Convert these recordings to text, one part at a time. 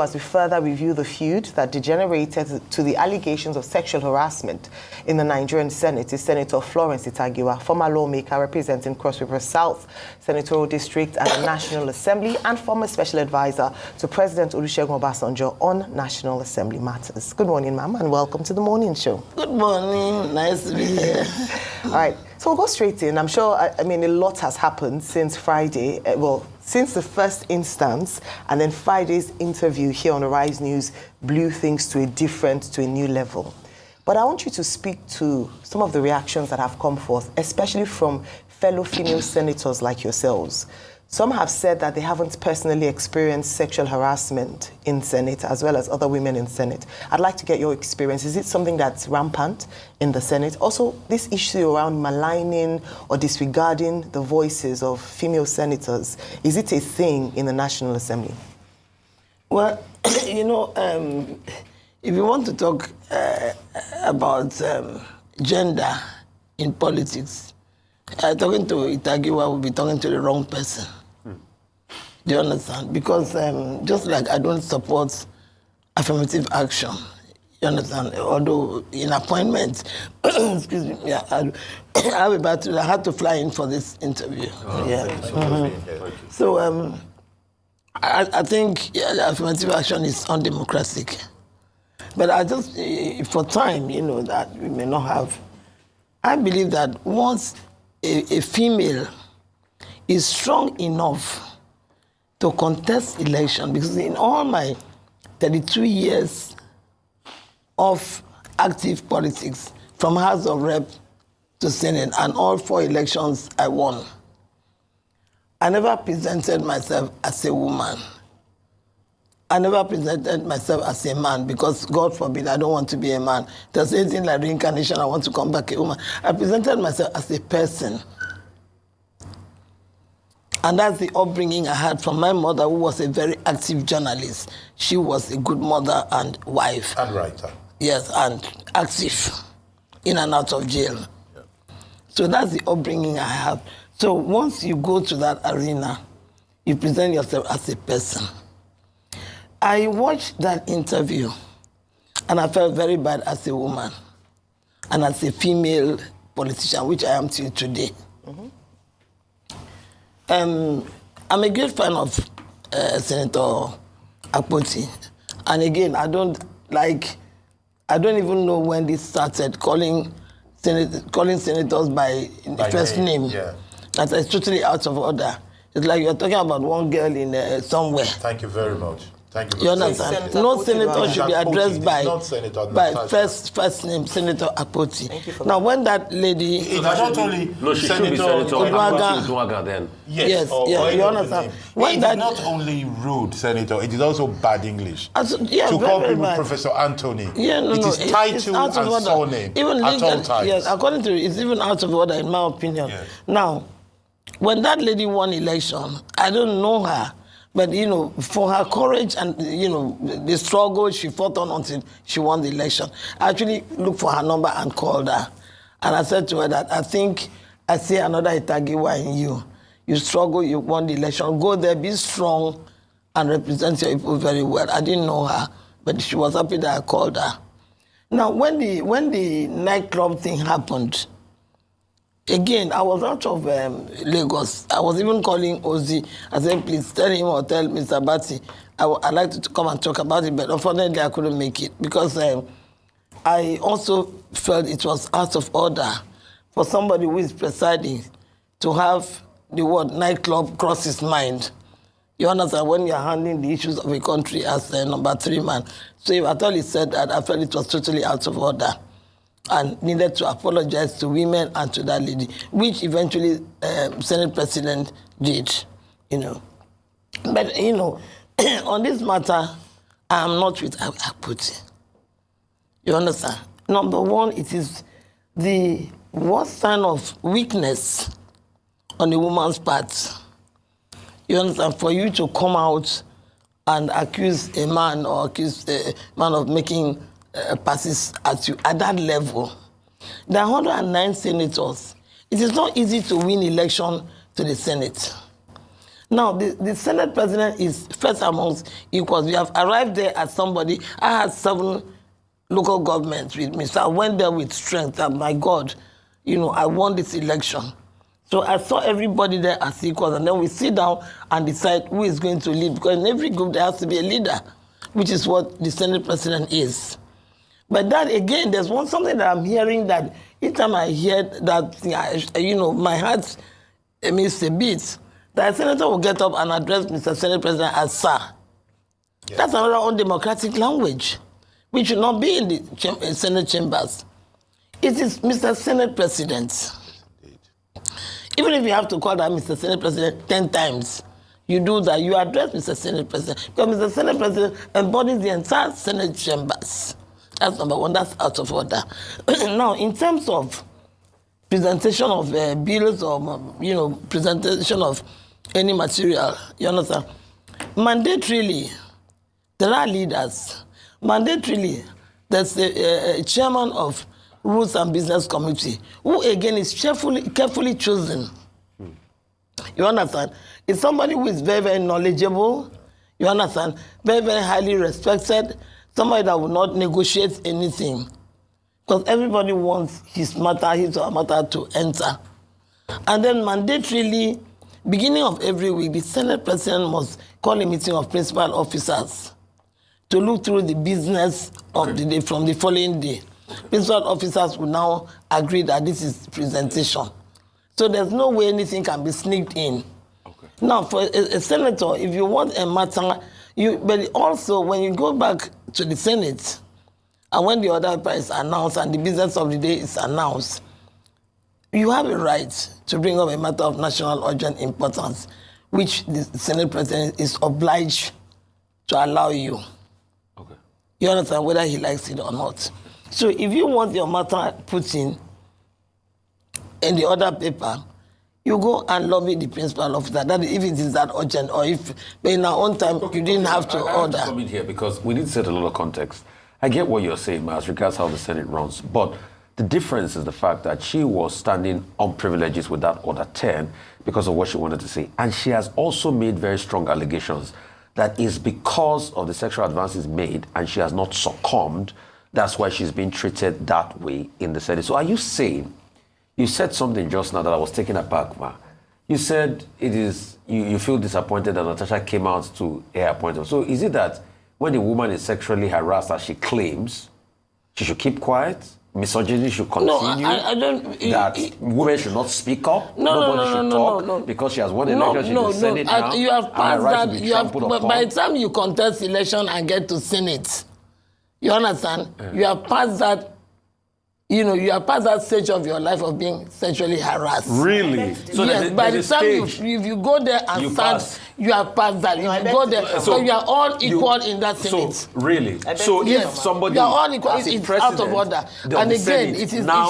As we further review the feud that degenerated to the allegations of sexual harassment in the Nigerian Senate is Senator Florence Itagiwa, former lawmaker representing Cross River South Senatorial District and the National Assembly, and former special advisor to President Olusegun Obasanjo on National Assembly matters. Good morning, ma'am, and welcome to the morning show. Good morning. Nice to be here. All right, so we'll go straight in. I'm sure, I mean, a lot has happened since Friday. Since the first instance, and then Friday's interview here on Arise News blew things to a new level. But I want you to speak to some of the reactions that have come forth, especially from fellow female senators like yourselves. Some have said that they haven't personally experienced sexual harassment in Senate, as well as other women in Senate. I'd like to get your experience. Is it something that's rampant in the Senate? Also, this issue around maligning or disregarding the voices of female senators, is it a thing in the National Assembly? Well, you know, if you want to talk about gender in politics, talking to Itagiwa will be talking to the wrong person. Do you understand? Because just like I don't support affirmative action, you understand? Although in appointment, excuse me, yeah, I had to fly in for this interview. Oh, yeah. So I think affirmative action is undemocratic. But I just, for time, you know, that we may not have, I believe that once a female is strong enough to contest election, because in all my 32 years of active politics, from House of Rep to Senate, and all 4 elections I won, I never presented myself as a woman. I never presented myself as a man because, God forbid, I don't want to be a man. There's anything like reincarnation, I want to come back a woman. I presented myself as a person. And that's the upbringing I had from my mother, who was a very active journalist. She was a good mother and wife. And writer. Yes, and active, in and out of jail. Yeah. So that's the upbringing I have. So once you go to that arena, you present yourself as a person. I watched that interview, and I felt very bad as a woman and as a female politician, which I am till today. Mm-hmm. I'm a great fan of Senator Akpoti. And again, I don't even know when this started, calling senators by first name. Yeah. That is totally out of order. It's like you're talking about one girl in somewhere. Thank you very much. Thank you. You understand? No senator should be addressed by first name, Senator Akpoti. Now, when that lady... It's not only she should be Senator Uduaghan then. Yes, you understand? It is not only rude, Senator, it is also bad English. To call people bad. Professor Anthony. Yeah, it is title and surname even at all times. Yes, according to it's even out of order, in my opinion. Yes. Now, when that lady won election, I don't know her. But, you know, for her courage and, you know, the struggle she fought on until she won the election, I actually looked for her number and called her. And I said to her that I think I see another Itagiwa in you. You struggle, you won the election. Go there, be strong, and represent your people very well. I didn't know her, but she was happy that I called her. Now, when the nightclub thing happened, again, I was out of Lagos. I was even calling Ozzy. I said, please tell him or tell Mr. Batty, I'd like to come and talk about it, but unfortunately I couldn't make it because I also felt it was out of order for somebody who is presiding to have the word nightclub cross his mind. You understand, when you're handling the issues of a country as number 3 man. So if at all he said that, I felt it was totally out of order and needed to apologize to women and to that lady, which eventually Senate President did, you know. But, you know, on this matter, I am not with Akpoti. You understand? Number one, it is the worst sign of weakness on a woman's part. You understand? For you to come out and accuse a man or accuse a man of making passes at you at that level. There are 109 senators. It is not easy to win election to the Senate. Now, the Senate president is first amongst equals. We have arrived there as somebody. I had 7 local governments with me, so I went there with strength. And my God, I won this election. So I saw everybody there as equals, and then we sit down and decide who is going to lead, because in every group there has to be a leader, which is what the Senate president is. But that, again, there's something that I'm hearing that each time I hear that, my heart makes a beat. That a senator will get up and address Mr. Senate President as sir. Yeah. That's another undemocratic language, which should not be in the Senate chambers. It is Mr. Senate President. Even if you have to call that Mr. Senate President 10 times, you do that, you address Mr. Senate President. Because Mr. Senate President embodies the entire Senate chambers. That's number one, that's out of order. Now, in terms of presentation of bills or, presentation of any material, you understand? Mandatorily, there are leaders. Mandatorily, there's a chairman of Rules and Business Committee, who again is carefully chosen. You understand? It's somebody who is very, very knowledgeable. You understand? Very, very highly respected. Somebody that will not negotiate anything. Because everybody wants his or her matter to enter. And then mandatorily, beginning of every week, the Senate President must call a meeting of principal officers to look through the business of the day from the following day. Principal officers will now agree that this is presentation. So there's no way anything can be sneaked in. Okay. Now, for a senator, if you want a matter, but also when you go back to the Senate, and when the order is announced and the business of the day is announced, you have a right to bring up a matter of national urgent importance, which the Senate President is obliged to allow you. Okay. You understand, whether he likes it or not. So if you want your matter put in the other paper, you go and lobby the principal officer. That if it is that urgent, or if in our own time you didn't have to order. I have to come in here because we need to set a lot of context. I get what you're saying, as regards how the Senate runs, but the difference is the fact that she was standing on privileges with that order 10 because of what she wanted to say. And she has also made very strong allegations that is because of the sexual advances made and she has not succumbed. That's why she's being treated that way in the Senate. So are you saying, you said something just now that I was taken aback, ma. You said it is, you feel disappointed that Natasha came out to air appointment. So is it that when a woman is sexually harassed, as she claims, she should keep quiet? Misogyny should continue? No, I don't... That women should not speak up? Nobody should talk? Because she has won election, she's in the Senate now? You have passed that. By the time you contest election and get to Senate, you understand? Yeah. You have passed that... you are past that stage of your life of being sexually harassed. Really? So yes, by the time if you go there and stand, you are past that. If you go there, so you are all equal in that Senate. So, really? So yes, if somebody... You are all equal, it's out of order. And again, it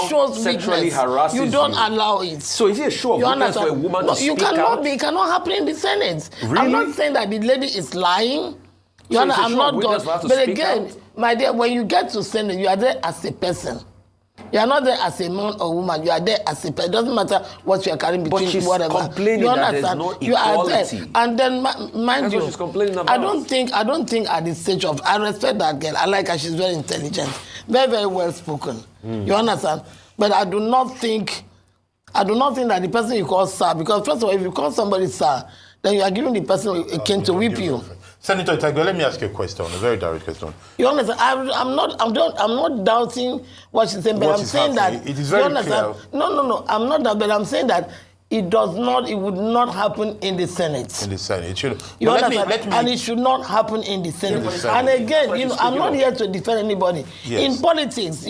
shows weakness. You don't allow it. So is it a show of weakness for a woman to speak out? It cannot happen in the Senate. Really? I'm not saying that the lady is lying. I'm not God. But again, my dear, when you get to Senate, you are there as a person. You are not there as a man or woman. You are there as a person. It doesn't matter what you are carrying between but she's whatever. Complaining you understand? That there's no you equality. Are there. And then, mind That's you, what she's complaining about. I don't think at this stage of... I respect that girl. I like her. She's very intelligent. Very, very well spoken. You understand? But I do not think that the person you call sir, because first of all, if you call somebody sir, then you are giving the person a cane to whip you. Senator Itagwe, let me ask you a question, a very direct question. You understand? I'm not doubting what she's saying, but I'm saying that it is very clear. No. I'm not that, but I'm saying that it would not happen in the Senate. In the Senate, it should. You understand? And it should not happen in the Senate. And again, I'm not here to defend anybody. Yes. In politics,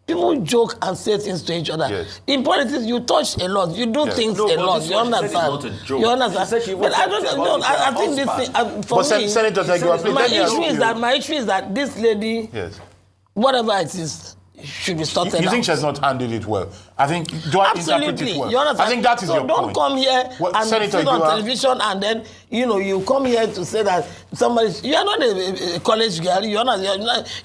people joke and say things to each other. Yes. In politics, you touch a lot. You do things a lot. You understand? You understand? But I don't know. I think this thing, for me, Senator my issue is that this lady, whatever it is, should be sorted out. You think she has not handled it well? I think, do I interpret it well? You understand? I think that is your point. Don't come here and sit on television and then you come here to say that somebody, you are not a college girl, you are not,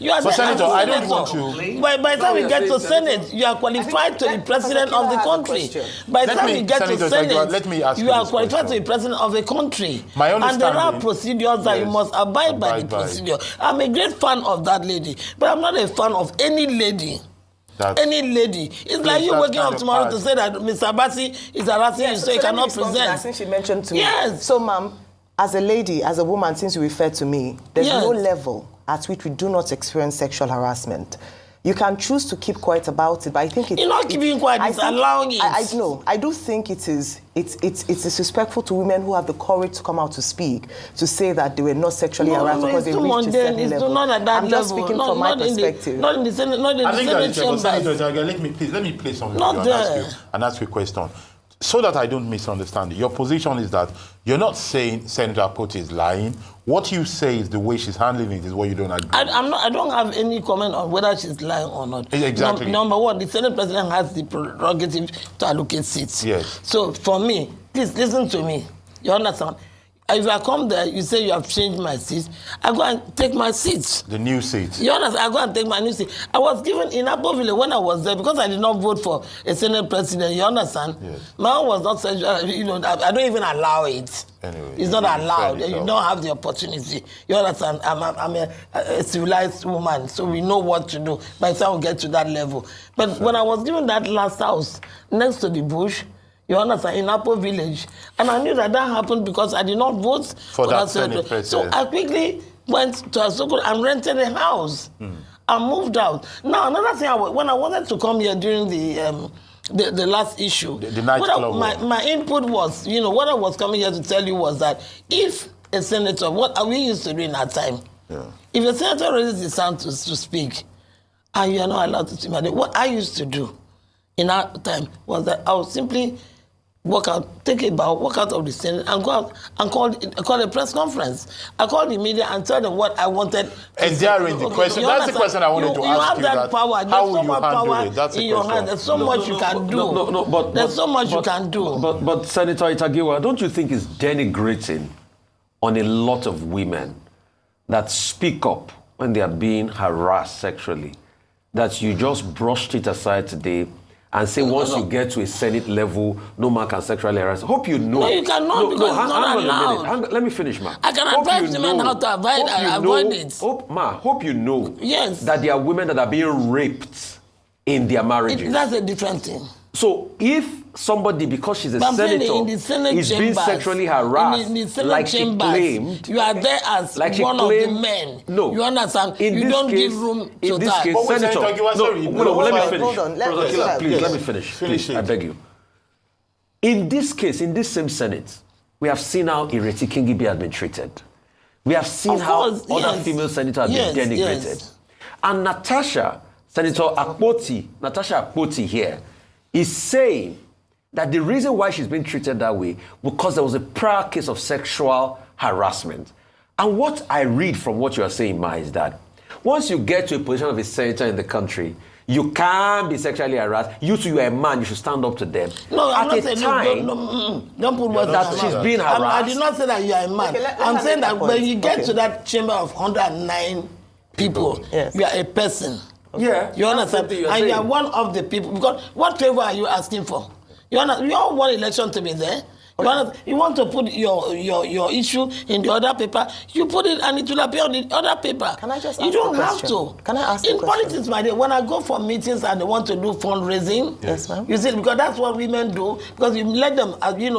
you are but Senator, I don't want to. By the time you get to Senate, you are qualified to be president of the country. By the time you get to Senate, you are qualified to be president of the country. And there are procedures that you must abide by the procedure. I'm a great fan of that lady, but I'm not a fan of any lady. Any lady. It's like you waking up tomorrow to say that Mr. Bassi is harassing you, so you cannot present. I think she mentioned to me. Yes. So, ma'am, as a lady, as a woman, since you referred to me, there's no level at which we do not experience sexual harassment. You can choose to keep quiet about it, but I think it's... You're not keeping quiet, it's allowing it. I know. I do think it's disrespectful to women who have the courage to come out to speak, to say that they were not sexually harassed because they reached a certain level. Not at that I'm just speaking from my perspective. Not in the Senate, not in the Senate chamber. Senator, let me play something and ask you a question. So that I don't misunderstand you. Your position is that you're not saying Senator Akpoti is lying. What you say is the way she's handling it is what you don't agree with. I don't have any comment on whether she's lying or not. Exactly. Number one, the Senate President has the prerogative to allocate seats. Yes. So for me, please listen to me. You understand? If I come there, you say you have changed my seat, I go and take my seat. The new seat. You understand? I go and take my new seat. I was given in Abbeville when I was there, because I did not vote for a Senate president, you understand? Yes. My own was not sexual, I don't even allow it. Anyway, it's not allowed. You don't have the opportunity. You understand? I'm a civilized woman, so we know what to do by the time we get to that level. But when I was given that last house next to the bush, you understand, in Apple Village. And I knew that happened because I did not vote for that Senate president. So I quickly went to Asoko and rented a house and moved out. Now, another thing, when I wanted to come here during the last issue, the nightclub, my input was, what I was coming here to tell you was that if a senator, what we used to do in our time, if a senator raises his hand to speak, and you are not allowed to speak, what I used to do in our time was that I would simply walk out, take a bow, walk out of the Senate, and go out and call a press conference. I called the media and told them what I wanted. And therein the question, that's the question I wanted to ask you. You have that power. How will you handle it? That's in your hand. There's so much you can do. There's so much you can do. But Senator Itagiwa, don't you think it's denigrating on a lot of women that speak up when they are being harassed sexually, that you just brushed it aside today and say once you get to a Senate level, no man can sexually harass? Hope you know. No, you cannot because it's not allowed. Let me finish, ma. I can advise women how to avoid it. Hope you know that there are women that are being raped in their marriages. That's a different thing. So if somebody, because she's a senator, is being sexually harassed, like she claimed, you are there as one of the men. No. You understand? You don't give room to that. In this case, Senator, let me finish. Hold on. Please, let me finish. Please, I beg you. In this case, in this same Senate, we have seen how Ireti Kingibe has been treated. We have seen how other female senators have been denigrated. Yes. And Natasha Akpoti here, is saying that the reason why she's being treated that way because there was a prior case of sexual harassment. And what I read from what you are saying, Ma, is that once you get to a position of a senator in the country, you can't be sexually harassed. You are a man, you should stand up to them. No, I'm not saying don't put words that she's being harassed. I did not say that you are a man. Okay, I'm saying that when you get to that chamber of 109 people, you are a person. Yeah, you understand? You are one of the people. Because what favor are you asking for? You all want election to be there. You want to put your issue in the other paper. You put it and it will appear on the other paper. Can I just ask you don't a have question? to. Can I ask in a question? politics, my dear, when I go for meetings and they want to do fundraising, yes, ma'am. You see, because that's what women do. Because you let them,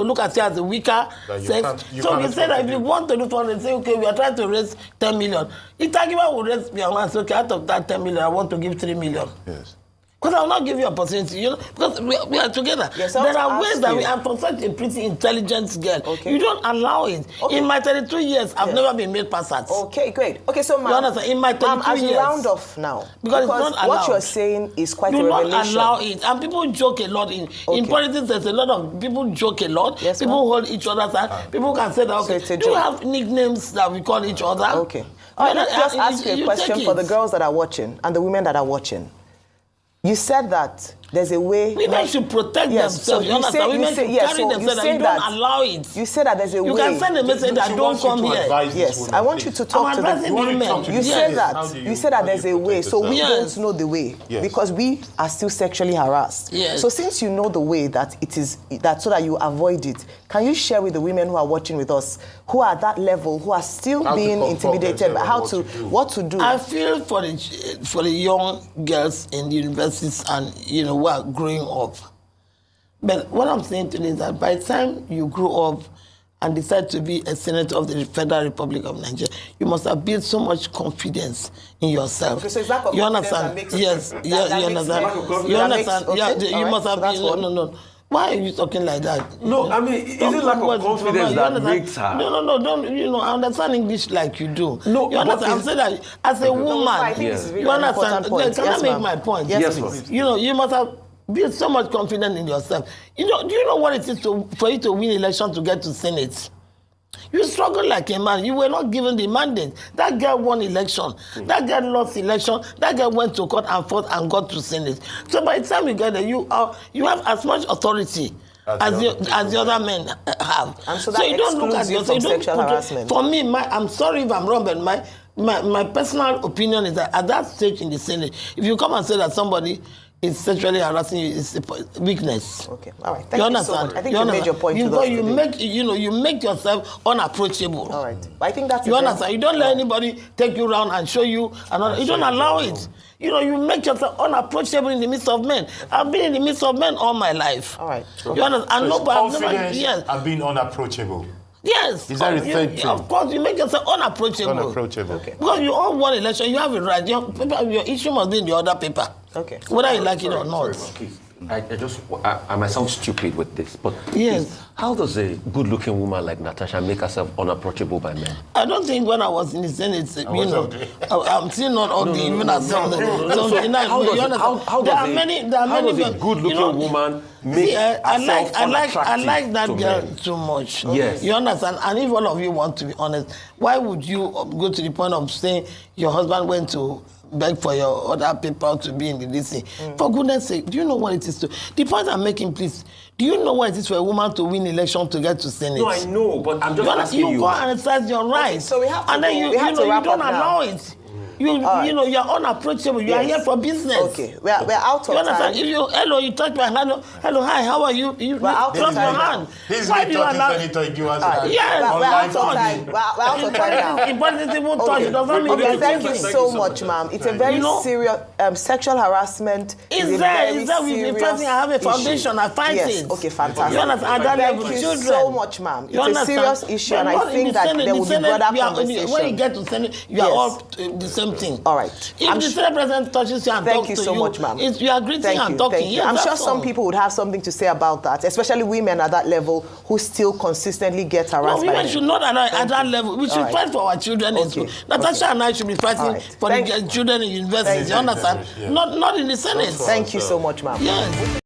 look at you as a weaker sex. So you say that if you want to do fundraising, say, okay, we are trying to raise 10 million. Itagiwa will raise me and say, okay, out of that 10 million, I want to give 3 million. Yes. Because I will not give you opportunity, because we are together. Yes, there are ways that we are for such a pretty intelligent girl. Okay. You don't allow it. Okay. In my 32 years, I've never been made passat. Okay, great. Okay, so ma'am, in my 32 years, round off now. Because it's not allowed. What you're saying is quite a revelation. Do not allow it. And people joke a lot. In politics, there's a lot of people joke a lot. Yes, people hold each other's hand. People can say that, okay, do you have nicknames that we call each other? Okay. All right, let's ask you a question for the girls that are watching and the women that are watching. You said that there's a way. Women should protect themselves. So you understand? Women should carry themselves. You don't allow it. You say that there's a way. You can send a message that don't come here. Yes, I want you to talk to them. You say that there's a way, so we don't know the way because we are still sexually harassed. Yes. So since you know the way that it is, that so that you avoid it, can you share with the women who are watching with us, who are at that level, who are still being intimidated, what to do? I feel for the young girls in the universities and who are growing up. But what I'm saying today is that by the time you grow up and decide to be a senator of the Federal Republic of Nigeria, you must have built so much confidence in yourself. Okay, so it's lack of you confidence understand? That makes Yes, you understand. You understand? Okay, you must have been. No. Why are you talking like that? No, I mean, is it lack of confidence that makes her? No, don't, I understand English like you do. No, you understand? I'm saying that as a woman, you understand? Can I make my point? Yes, please. You must have built so much confidence in yourself. Do you know what it is for you to win election to get to Senate? You struggle like a man. You were not given the mandate. That girl won election. That girl lost election. That girl went to court and fought and got to Senate. So by the time you get there, you have as much authority as the other men have. And so you don't look at yourself. Sexual harassment. For me, I'm sorry if I'm wrong, but my personal opinion is that at that stage in the Senate, if you come and say that somebody is sexually harassing you, it's a weakness. Okay, all right. Thank you so much. I think you made your point. You make yourself unapproachable. All right, but I think that's. You understand? You don't let anybody take you around and show you another. You don't allow it. You make yourself unapproachable in the midst of men. I've been in the midst of men all my life. All right. You understand? So confidence and being unapproachable. Yes. Is that a third thing? Of course, you make yourself unapproachable. Unapproachable. Okay. Because you all won election, you have a right. Your issue must be in the other paper. Okay. Whether you like it or not. Please. I might sound stupid with this, but yes. How does a good-looking woman like Natasha make herself unapproachable by men? I don't think when I was in the Senate, I'm still not ugly, even as something. How does a good-looking woman make herself unattractive? I like that girl too much. Yes. You understand? And if all of you want to be honest, why would you go to the point of saying your husband went to beg for your other people to be in the DC? For goodness sake, do you know what it is to... The point I'm making, please, do you know what it is for a woman to win election to get to Senate? No, I know, but I'm just asking you. You go and exercise your rights. So we have to and then you don't allow it. You're unapproachable. You are here for business. Okay, we're out of time. If you touch my hand, hello, hi, how are you? You drop your hand. Why do you allow? Yes, we're out of time. We're out of time now. Impossible touch doesn't mean Okay, thank you so much, ma'am. It's a very serious sexual harassment. Is there with the person I have a foundation, I fight it. Yes, okay, fantastic. You understand? Thank you so much, ma'am. It's a serious issue, and I think that there will be broader conversation. When you get to Senate, you are all the same thing. All right. If the Senate President touches you and talks to you, thank you so much, ma'am. You are greeting and talking. Yes, I'm sure some people would have something to say about that, especially women at that level who still consistently get harassed. No, women should not at that level. We should fight for our children in school. Natasha and I should be fighting for the children in universities. You understand? Not in the Senate. Thank you so much, ma'am. Yes.